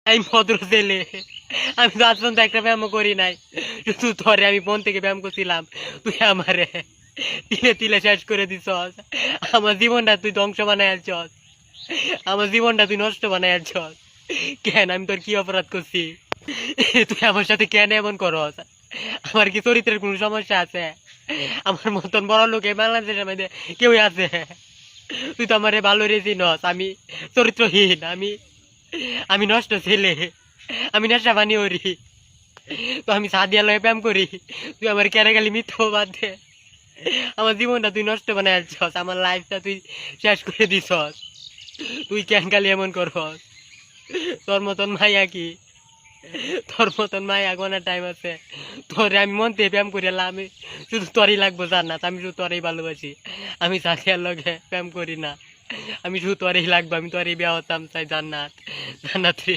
আমি ভদ্র ছেলে, আমি তো আজ পর্যন্ত একটা ব্যায়াম করি নাই, শুধু ধরে আমি ফোন থেকে ব্যায়াম করছিলাম, তুই আমারে তিলে তিলে শেষ করে দিছস। আমার জীবনটা তুই ধ্বংস বানাই আনছস, আমার জীবনটা তুই নষ্ট বানাই আনছস। কেন, আমি তোর কি অপরাধ করছি? তুই আমার সাথে কেন এমন করস? আমার কি চরিত্রের কোনো সমস্যা আছে? আমার মতন বড় লোক এই বাংলাদেশের মধ্যে কেউ আছে? তুই তো আমারে ভালো রেছি নস, আমি চরিত্রহীন, আমি আমি নষ্ট ছেলে, আমি নেশা পানি করি, তো আমি সাদিয়া লয়ে ব্যায়াম করি, তুই আমার কেন গেলি মিথ্যা বাদ দে। আমার জীবনটা তুই নষ্ট বানাই আনছস, আমার লাইফটা তুই শেষ করে দিছস। তুই কেন খালি এমন করস? তোর মতন মাইয়া কি, তোর মতন মাইয়া গোনার টাইম আছে? তোরে আমি মন থেকে ব্যায়াম করে এলাম, আমি শুধু তোরই লাগবো জান্নাত, আমি শুধু তোরই ভালোবাসি, আমি সাথিয়ার লগে ব্যায়াম করি না, আমি শুধু তোরই লাগবো, আমি তোরই বিয়া হতাম চাই জান্নাত, জান্নাত রে।